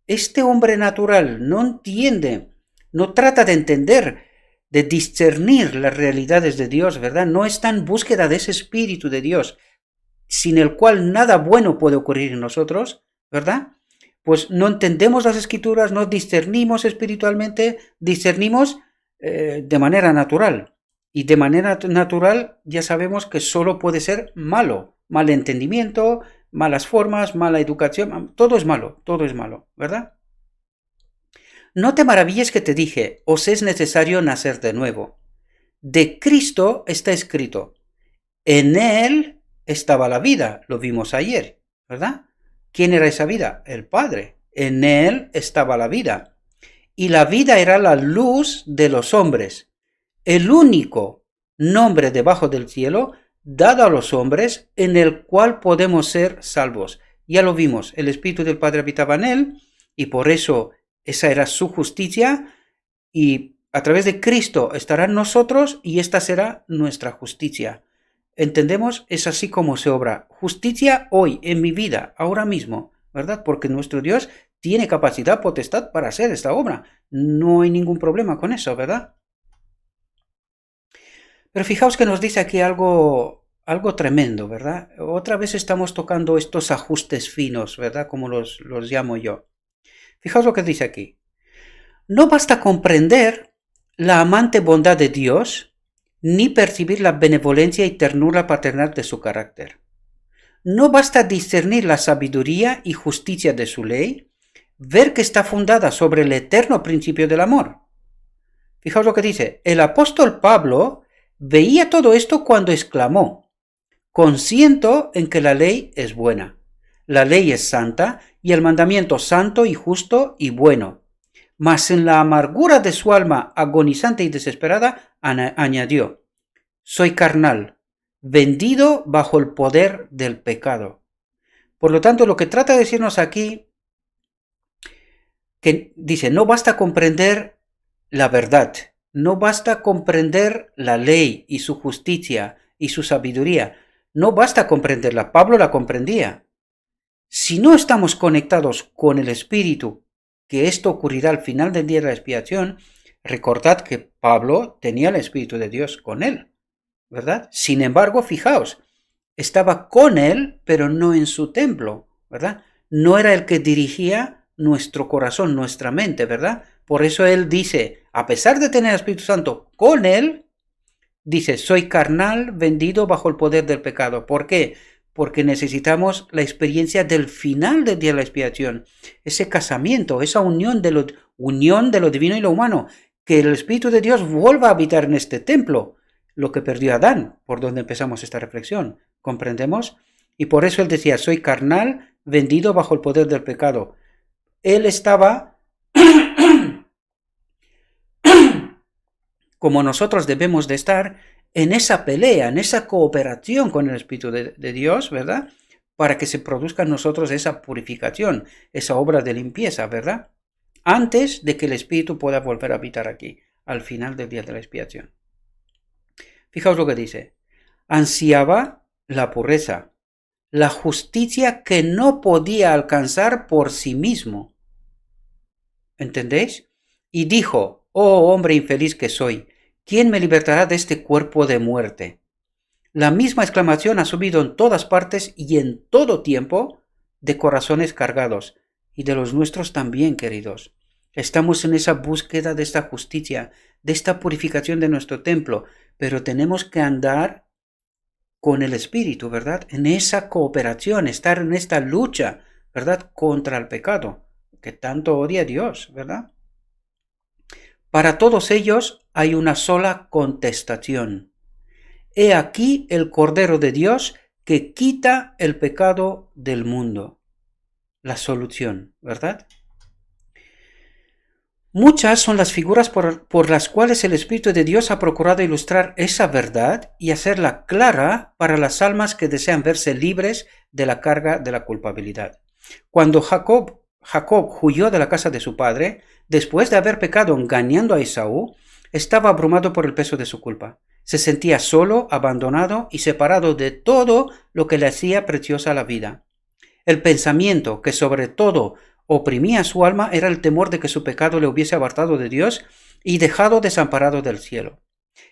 este hombre natural no entiende, no trata de entender de discernir las realidades de Dios, ¿verdad? No está en búsqueda de ese Espíritu de Dios, sin el cual nada bueno puede ocurrir en nosotros, ¿verdad? Pues no entendemos las Escrituras, no discernimos espiritualmente, discernimos de manera natural. Y de manera natural ya sabemos que solo puede ser malo, mal entendimiento, malas formas, mala educación, todo es malo, ¿verdad? No te maravilles que te dije, os es necesario nacer de nuevo. De Cristo está escrito, en Él estaba la vida, lo vimos ayer, ¿verdad? ¿Quién era esa vida? El Padre. En Él estaba la vida. Y la vida era la luz de los hombres. El único nombre debajo del cielo dado a los hombres en el cual podemos ser salvos. Ya lo vimos, el Espíritu del Padre habitaba en Él y por eso esa era su justicia y a través de Cristo estará en nosotros y esta será nuestra justicia. ¿Entendemos? Es así como se obra. Justicia hoy, en mi vida, ahora mismo, ¿verdad? Porque nuestro Dios tiene capacidad, potestad para hacer esta obra. No hay ningún problema con eso, ¿verdad? Pero fijaos que nos dice aquí algo tremendo, ¿verdad? Otra vez estamos tocando estos ajustes finos, ¿verdad? Como los llamo yo. Fijaos lo que dice aquí. No basta comprender la amante bondad de Dios, ni percibir la benevolencia y ternura paternal de su carácter. No basta discernir la sabiduría y justicia de su ley, ver que está fundada sobre el eterno principio del amor. Fijaos lo que dice. El apóstol Pablo veía todo esto cuando exclamó, consiento en que la ley es buena, la ley es santa y el mandamiento santo y justo y bueno. Mas en la amargura de su alma agonizante y desesperada añadió, soy carnal, vendido bajo el poder del pecado. Por lo tanto, lo que trata de decirnos aquí, que dice, no basta comprender la verdad, no basta comprender la ley y su justicia y su sabiduría, no basta comprenderla, Pablo la comprendía. Si no estamos conectados con el Espíritu, que esto ocurrirá al final del día de la expiación, recordad que Pablo tenía el Espíritu de Dios con él, ¿verdad? Sin embargo, fijaos, estaba con él, pero no en su templo, ¿verdad? No era el que dirigía nuestro corazón, nuestra mente, ¿verdad? Por eso él dice, a pesar de tener el Espíritu Santo con él, dice, soy carnal, vendido bajo el poder del pecado. ¿Por qué? Porque necesitamos la experiencia del final del día de la expiación, ese casamiento, esa unión de lo divino y lo humano, que el Espíritu de Dios vuelva a habitar en este templo, lo que perdió Adán, por donde empezamos esta reflexión, ¿comprendemos? Y por eso él decía, soy carnal, vendido bajo el poder del pecado. Él estaba, como nosotros debemos de estar, en esa pelea, en esa cooperación con el Espíritu de Dios, ¿verdad? Para que se produzca en nosotros esa purificación, esa obra de limpieza, ¿verdad? Antes de que el Espíritu pueda volver a habitar aquí, al final del día de la expiación. Fijaos lo que dice. Ansiaba la pureza, la justicia que no podía alcanzar por sí mismo. ¿Entendéis? Y dijo, oh hombre infeliz que soy, ¿quién me libertará de este cuerpo de muerte? La misma exclamación ha subido en todas partes y en todo tiempo de corazones cargados, y de los nuestros también, queridos. Estamos en esa búsqueda de esta justicia, de esta purificación de nuestro templo, pero tenemos que andar con el Espíritu, ¿verdad? En esa cooperación, estar en esta lucha, ¿verdad? Contra el pecado, que tanto odia a Dios, ¿verdad? Para todos ellos hay una sola contestación. He aquí el Cordero de Dios que quita el pecado del mundo. La solución, ¿verdad? Muchas son las figuras por las cuales el Espíritu de Dios ha procurado ilustrar esa verdad y hacerla clara para las almas que desean verse libres de la carga de la culpabilidad. Cuando Jacob huyó de la casa de su padre, después de haber pecado engañando a Esaú, estaba abrumado por el peso de su culpa. Se sentía solo, abandonado y separado de todo lo que le hacía preciosa la vida. El pensamiento que sobre todo oprimía su alma era el temor de que su pecado le hubiese apartado de Dios y dejado desamparado del cielo.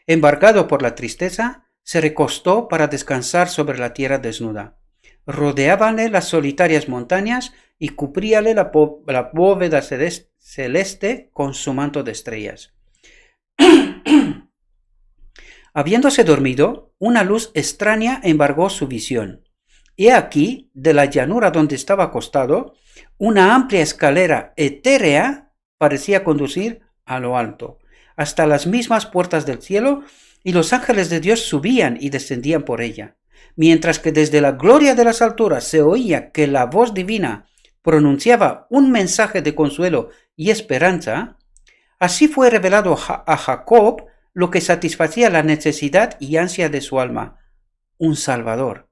Embargado por la tristeza, se recostó para descansar sobre la tierra desnuda. Rodeábanle las solitarias montañas y cubríale la bóveda celeste con su manto de estrellas. Habiéndose dormido, una luz extraña embargó su visión. He aquí, de la llanura donde estaba acostado, una amplia escalera etérea parecía conducir a lo alto, hasta las mismas puertas del cielo, y los ángeles de Dios subían y descendían por ella. Mientras que desde la gloria de las alturas se oía que la voz divina pronunciaba un mensaje de consuelo y esperanza, así fue revelado a Jacob lo que satisfacía la necesidad y ansia de su alma, un Salvador.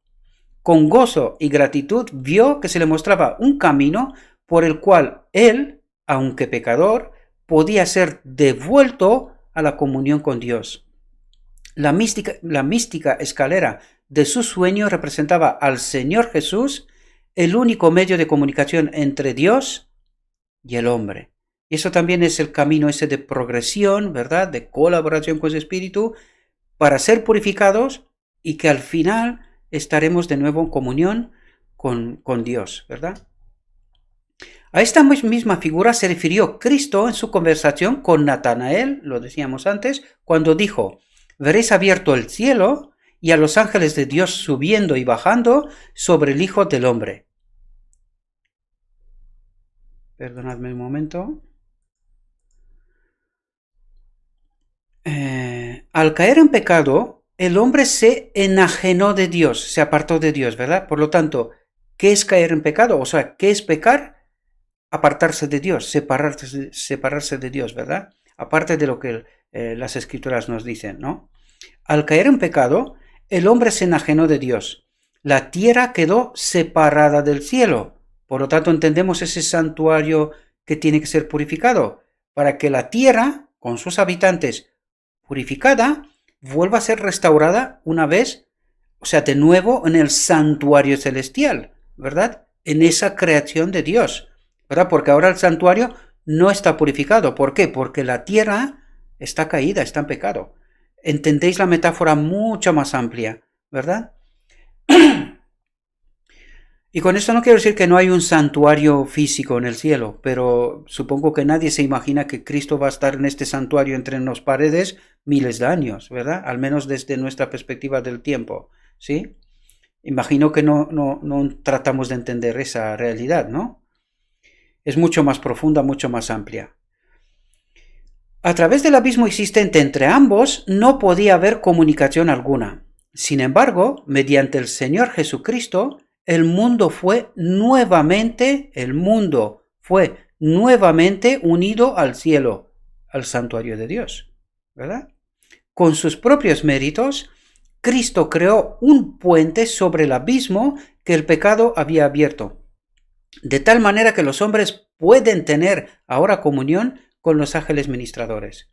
Con gozo y gratitud vio que se le mostraba un camino por el cual él, aunque pecador, podía ser devuelto a la comunión con Dios. La mística escalera de su sueño representaba al Señor Jesús, el único medio de comunicación entre Dios y el hombre. Y eso también es el camino ese de progresión, ¿verdad? De colaboración con su Espíritu para ser purificados y que al final estaremos de nuevo en comunión con Dios, ¿verdad? A esta misma figura se refirió Cristo en su conversación con Natanael, lo decíamos antes, cuando dijo: veréis abierto el cielo y a los ángeles de Dios subiendo y bajando sobre el Hijo del Hombre. Perdonadme un momento. Al caer en pecado, el hombre se enajenó de Dios, se apartó de Dios, ¿verdad? Por lo tanto, ¿qué es caer en pecado? O sea, ¿qué es pecar? Apartarse de Dios, separarse de Dios, ¿verdad? Aparte de lo que las Escrituras nos dicen, ¿no? Al caer en pecado, el hombre se enajenó de Dios. La tierra quedó separada del cielo. Por lo tanto, entendemos ese santuario que tiene que ser purificado, para que la tierra, con sus habitantes, purificada, vuelva a ser restaurada una vez, o sea, de nuevo en el santuario celestial, ¿verdad? En esa creación de Dios, ¿verdad? Porque ahora el santuario no está purificado. ¿Por qué? Porque la tierra está caída, está en pecado. Entendéis la metáfora mucho más amplia, ¿verdad? Y con esto no quiero decir que no hay un santuario físico en el cielo, pero supongo que nadie se imagina que Cristo va a estar en este santuario entre las paredes miles de años, ¿verdad? Al menos desde nuestra perspectiva del tiempo, ¿sí? Imagino que no tratamos de entender esa realidad, ¿no? Es mucho más profunda, mucho más amplia. A través del abismo existente entre ambos no podía haber comunicación alguna. Sin embargo, mediante el Señor Jesucristo, el mundo fue nuevamente unido al cielo, al santuario de Dios, ¿verdad? Con sus propios méritos, Cristo creó un puente sobre el abismo que el pecado había abierto, de tal manera que los hombres pueden tener ahora comunión con los ángeles ministradores.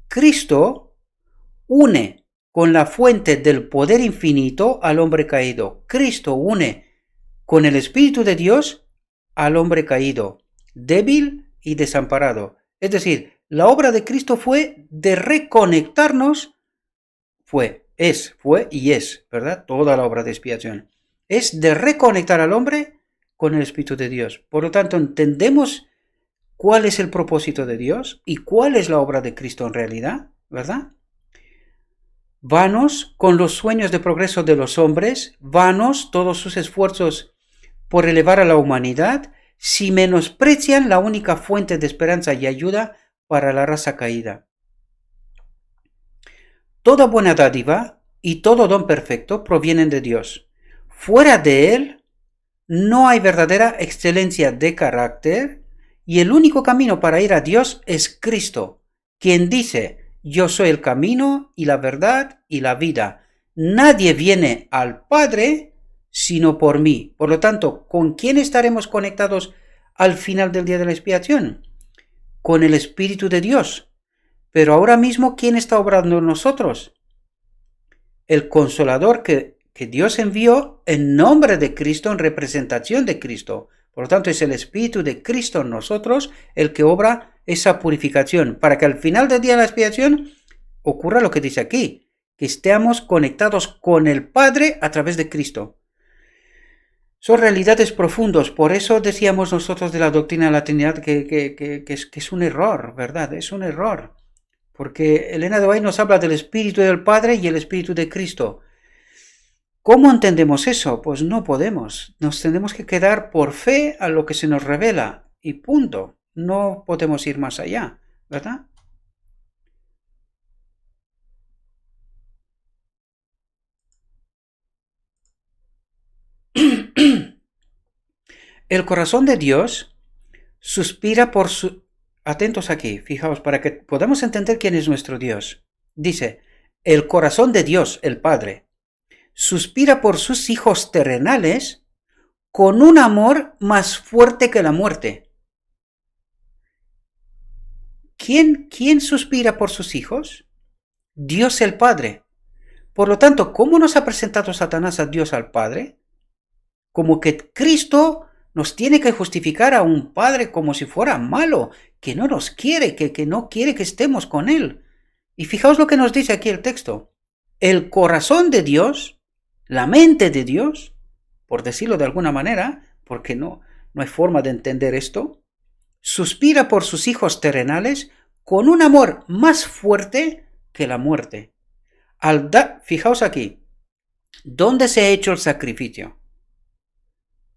Cristo une con la fuente del poder infinito al hombre caído. Cristo une con el Espíritu de Dios al hombre caído, débil y desamparado. Es decir, la obra de Cristo fue de reconectarnos, fue, ¿verdad? Toda la obra de expiación. Es de reconectar al hombre con el Espíritu de Dios. Por lo tanto, entendemos cuál es el propósito de Dios y cuál es la obra de Cristo en realidad, ¿verdad? Vanos con los sueños de progreso de los hombres, vanos todos sus esfuerzos por elevar a la humanidad, si menosprecian la única fuente de esperanza y ayuda para la raza caída. Toda buena dádiva y todo don perfecto provienen de Dios. Fuera de Él no hay verdadera excelencia de carácter y el único camino para ir a Dios es Cristo, quien dice: yo soy el camino y la verdad y la vida. Nadie viene al Padre sino por mí. Por lo tanto, ¿con quién estaremos conectados al final del día de la expiación? Con el Espíritu de Dios. Pero ahora mismo, ¿quién está obrando en nosotros? El Consolador que Dios envió en nombre de Cristo, en representación de Cristo. Por lo tanto, es el Espíritu de Cristo en nosotros el que obra esa purificación, para que al final del día de la expiación ocurra lo que dice aquí, que estemos conectados con el Padre a través de Cristo. Son realidades profundas, por eso decíamos nosotros de la doctrina de la Trinidad que es un error, ¿verdad? Es un error, porque Elena de White nos habla del Espíritu del Padre y el Espíritu de Cristo. ¿Cómo entendemos eso? Pues no podemos. Nos tenemos que quedar por fe a lo que se nos revela y punto. No podemos ir más allá, ¿verdad? El corazón de Dios suspira por su... Atentos aquí, fijaos, para que podamos entender quién es nuestro Dios. Dice, el corazón de Dios, el Padre, suspira por sus hijos terrenales con un amor más fuerte que la muerte. ¿Quién suspira por sus hijos? Dios el Padre. Por lo tanto, ¿cómo nos ha presentado Satanás a Dios al Padre? Como que Cristo nos tiene que justificar a un Padre como si fuera malo, que no nos quiere, que no quiere que estemos con Él. Y fijaos lo que nos dice aquí el texto. El corazón de Dios, la mente de Dios, por decirlo de alguna manera, porque no hay forma de entender esto, suspira por sus hijos terrenales con un amor más fuerte que la muerte. Fijaos aquí, ¿dónde se ha hecho el sacrificio?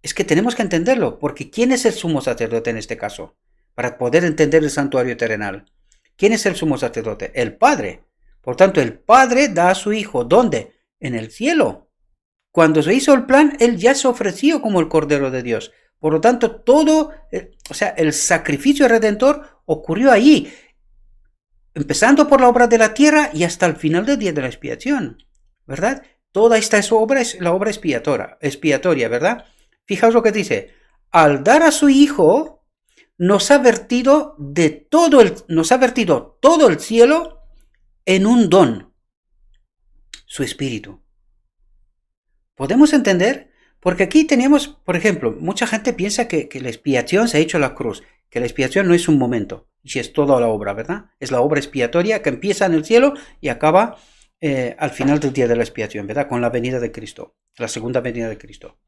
Es que tenemos que entenderlo, porque ¿quién es el sumo sacerdote en este caso? Para poder entender el santuario terrenal. ¿Quién es el sumo sacerdote? El Padre. Por tanto, el Padre da a su Hijo. ¿Dónde? En el cielo. Cuando se hizo el plan, Él ya se ofreció como el Cordero de Dios. Por lo tanto, el sacrificio redentor ocurrió allí, empezando por la obra de la tierra y hasta el final del día de la expiación, ¿verdad? Toda esta obra es la obra expiatoria, ¿verdad? Fijaos lo que dice, al dar a su Hijo, nos ha vertido todo el cielo en un don, su Espíritu. ¿Podemos entender? Porque aquí teníamos, por ejemplo, mucha gente piensa que la expiación se ha hecho en la cruz, que la expiación no es un momento, y es toda la obra, ¿verdad? Es la obra expiatoria que empieza en el cielo y acaba al final del día de la expiación, ¿verdad? Con la venida de Cristo, la segunda venida de Cristo.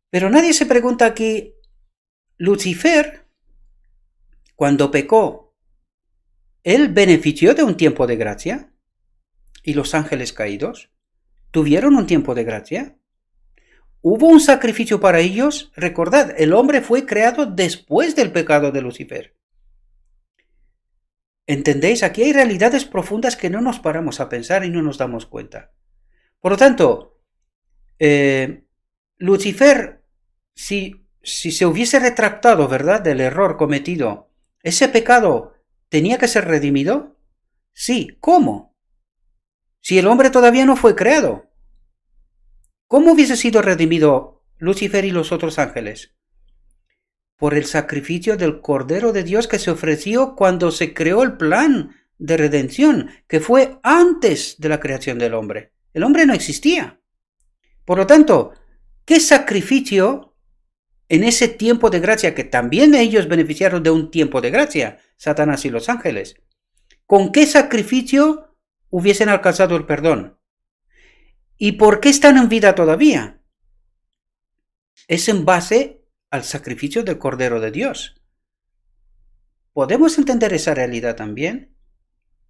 Pero nadie se pregunta aquí, Lucifer, cuando pecó, ¿él benefició de un tiempo de gracia? ¿Y los ángeles caídos tuvieron un tiempo de gracia? ¿Hubo un sacrificio para ellos? Recordad, el hombre fue creado después del pecado de Lucifer. ¿Entendéis? Aquí hay realidades profundas que no nos paramos a pensar y no nos damos cuenta. Por lo tanto, Lucifer, si se hubiese retractado, ¿verdad?, del error cometido, ¿ese pecado tenía que ser redimido? Sí. ¿Cómo? Si el hombre todavía no fue creado. ¿Cómo hubiese sido redimido Lucifer y los otros ángeles? Por el sacrificio del Cordero de Dios que se ofreció cuando se creó el plan de redención, que fue antes de la creación del hombre. El hombre no existía. Por lo tanto, ¿qué sacrificio en ese tiempo de gracia, que también ellos beneficiaron de un tiempo de gracia, Satanás y los ángeles? ¿Con qué sacrificio hubiesen alcanzado el perdón? ¿Y por qué están en vida todavía? Es en base al sacrificio del Cordero de Dios. ¿Podemos entender esa realidad también?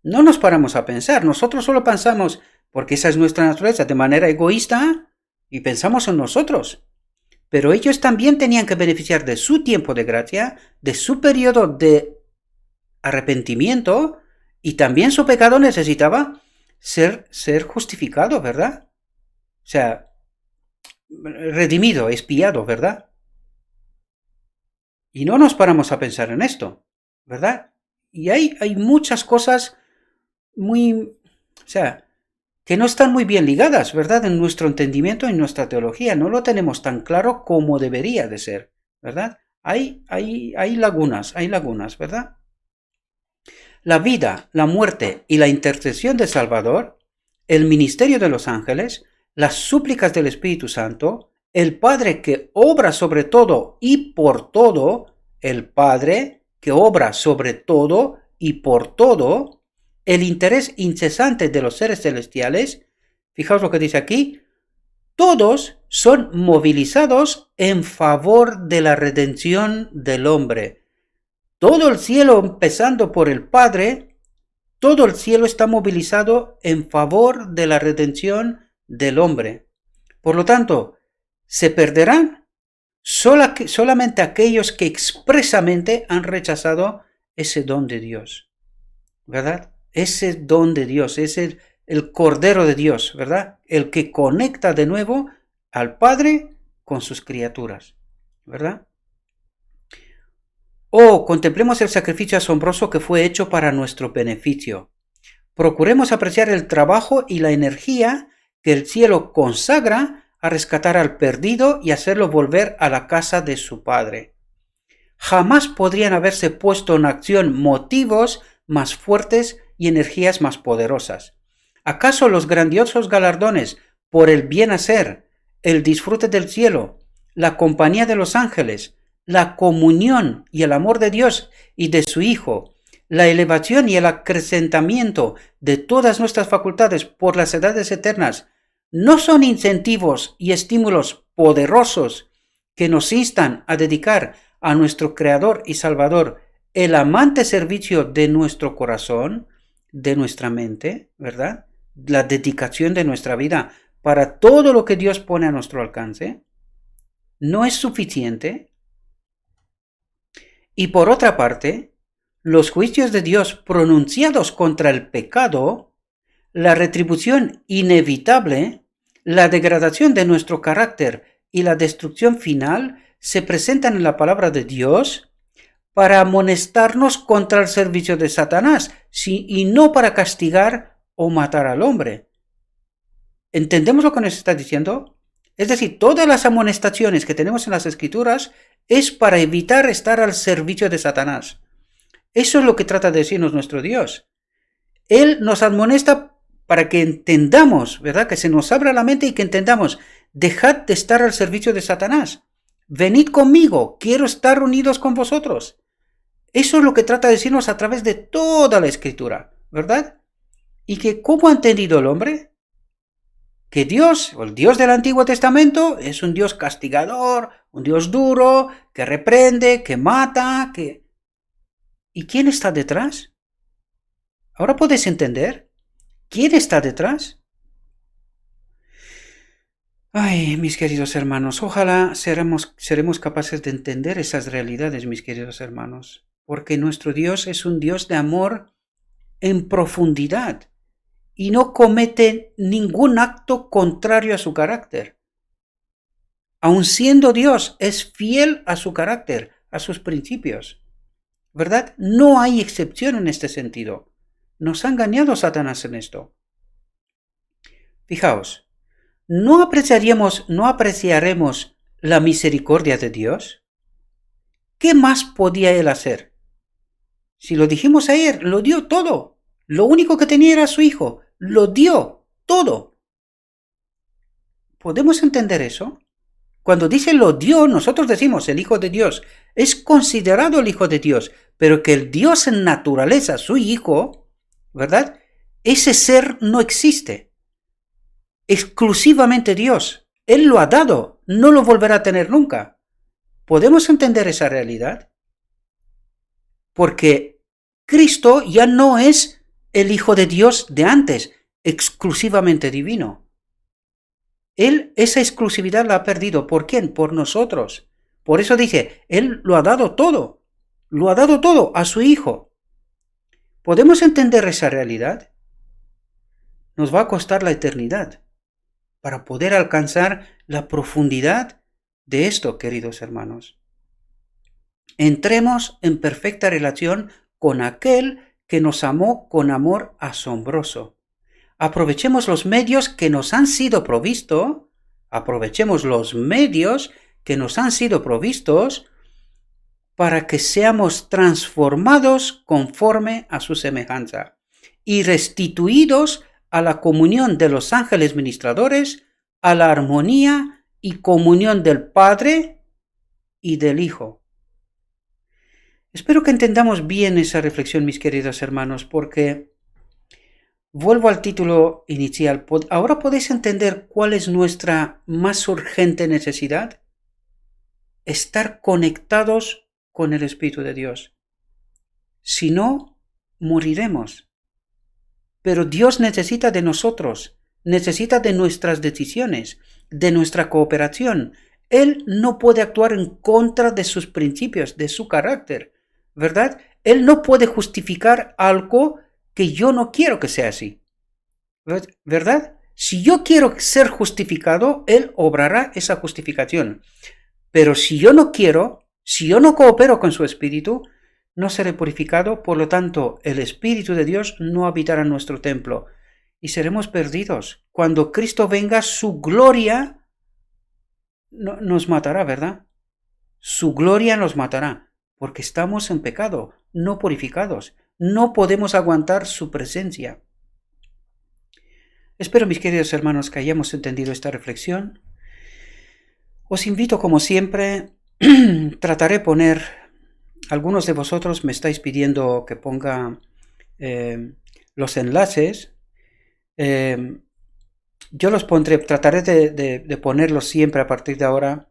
No nos paramos a pensar, nosotros solo pensamos, porque esa es nuestra naturaleza, de manera egoísta, y pensamos en nosotros. Pero ellos también tenían que beneficiar de su tiempo de gracia, de su periodo de arrepentimiento, y también su pecado necesitaba ser justificado, ¿verdad? O sea, redimido, expiado, ¿verdad? Y no nos paramos a pensar en esto, ¿verdad? Y hay muchas cosas que no están muy bien ligadas, ¿verdad? En nuestro entendimiento y en nuestra teología. No lo tenemos tan claro como debería de ser, ¿verdad? Hay lagunas, ¿verdad? La vida, la muerte y la intercesión del Salvador, el ministerio de los ángeles, las súplicas del Espíritu Santo, el Padre que obra sobre todo y por todo, el Padre que obra sobre todo y por todo, el interés incesante de los seres celestiales, fijaos lo que dice aquí, todos son movilizados en favor de la redención del hombre. Todo el cielo, empezando por el Padre, todo el cielo está movilizado en favor de la redención del hombre. Por lo tanto, se perderán solamente aquellos que expresamente han rechazado ese don de Dios, ¿verdad? Ese don de Dios, es el Cordero de Dios, ¿verdad? El que conecta de nuevo al Padre con sus criaturas, ¿verdad? Contemplemos el sacrificio asombroso que fue hecho para nuestro beneficio. Procuremos apreciar el trabajo y la energía que el cielo consagra a rescatar al perdido y hacerlo volver a la casa de su Padre. Jamás podrían haberse puesto en acción motivos más fuertes y energías más poderosas. ¿Acaso los grandiosos galardones por el bien hacer, el disfrute del cielo, la compañía de los ángeles, la comunión y el amor de Dios y de su Hijo, la elevación y el acrecentamiento de todas nuestras facultades por las edades eternas, no son incentivos y estímulos poderosos que nos instan a dedicar a nuestro Creador y Salvador el amante servicio de nuestro corazón, de nuestra mente, ¿verdad? La dedicación de nuestra vida para todo lo que Dios pone a nuestro alcance? ¿No es suficiente? Y por otra parte, los juicios de Dios pronunciados contra el pecado, la retribución inevitable, la degradación de nuestro carácter y la destrucción final se presentan en la palabra de Dios para amonestarnos contra el servicio de Satanás, y no para castigar o matar al hombre. ¿Entendemos lo que nos está diciendo? Es decir, todas las amonestaciones que tenemos en las Escrituras es para evitar estar al servicio de Satanás. Eso es lo que trata de decirnos nuestro Dios. Él nos amonesta para que entendamos, ¿verdad? Que se nos abra la mente y que entendamos, dejad de estar al servicio de Satanás. Venid conmigo, quiero estar unidos con vosotros. Eso es lo que trata de decirnos a través de toda la Escritura, ¿verdad? Y que ¿cómo ha entendido el hombre? Que Dios, o el Dios del Antiguo Testamento, es un Dios castigador, un Dios duro, que reprende, que mata, que... ¿Y quién está detrás? ¿Ahora podéis entender? ¿Quién está detrás? Ay, mis queridos hermanos, ojalá seremos capaces de entender esas realidades, mis queridos hermanos, porque nuestro Dios es un Dios de amor en profundidad y no comete ningún acto contrario a su carácter. Aun siendo Dios, es fiel a su carácter, a sus principios, ¿verdad? No hay excepción en este sentido. Nos ha engañado Satanás en esto. Fijaos, ¿no apreciaremos la misericordia de Dios? ¿Qué más podía Él hacer? Si lo dijimos ayer, lo dio todo. Lo único que tenía era su Hijo. Lo dio todo. ¿Podemos entender eso? Cuando dice lo dio, nosotros decimos el Hijo de Dios. Es considerado el Hijo de Dios, pero que el Dios en naturaleza, su Hijo, ¿verdad? Ese ser no existe. Exclusivamente Dios. Él lo ha dado, no lo volverá a tener nunca. ¿Podemos entender esa realidad? Porque Cristo ya no es el Hijo de Dios de antes, exclusivamente divino. Él esa exclusividad la ha perdido. ¿Por quién? Por nosotros. Por eso dice, Él lo ha dado todo a su Hijo. ¿Podemos entender esa realidad? Nos va a costar la eternidad para poder alcanzar la profundidad de esto, queridos hermanos. Entremos en perfecta relación con aquel que nos amó con amor asombroso. Aprovechemos los medios que nos han sido provistos, para que seamos transformados conforme a su semejanza y restituidos a la comunión de los ángeles ministradores, a la armonía y comunión del Padre y del Hijo. Espero que entendamos bien esa reflexión, mis queridos hermanos, porque vuelvo al título inicial. ¿Ahora podéis entender cuál es nuestra más urgente necesidad? Estar conectados con el Espíritu de Dios. Si no, moriremos. Pero Dios necesita de nosotros, necesita de nuestras decisiones, de nuestra cooperación. Él no puede actuar en contra de sus principios, de su carácter, ¿verdad? Él no puede justificar algo que yo no quiero que sea así, ¿verdad? Si yo quiero ser justificado, Él obrará esa justificación. Pero si yo no quiero, si yo no coopero con su Espíritu, no seré purificado, por lo tanto, el Espíritu de Dios no habitará en nuestro templo y seremos perdidos. Cuando Cristo venga, su gloria nos matará, ¿verdad? Su gloria nos matará, porque estamos en pecado, no purificados. No podemos aguantar su presencia. Espero, mis queridos hermanos, que hayamos entendido esta reflexión. Os invito, como siempre, trataré de poner, algunos de vosotros me estáis pidiendo que ponga los enlaces. Yo los pondré, trataré de ponerlos siempre a partir de ahora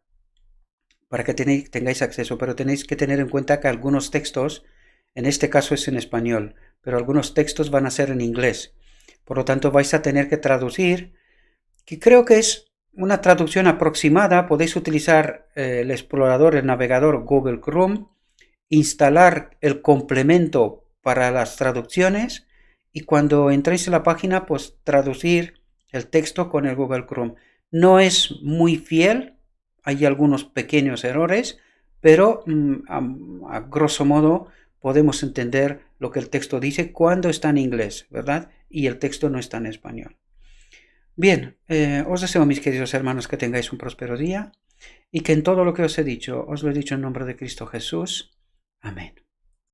para que tengáis acceso, pero tenéis que tener en cuenta que algunos textos, en este caso es en español, pero algunos textos van a ser en inglés. Por lo tanto, vais a tener que traducir, que creo que es una traducción aproximada. Podéis utilizar el explorador, el navegador Google Chrome, instalar el complemento para las traducciones y cuando entréis en la página, pues traducir el texto con el Google Chrome. No es muy fiel, hay algunos pequeños errores, pero a grosso modo podemos entender lo que el texto dice cuando está en inglés, ¿verdad? Y el texto no está en español. Bien, os deseo, mis queridos hermanos, que tengáis un próspero día y que en todo lo que os he dicho, os lo he dicho en nombre de Cristo Jesús. Amén.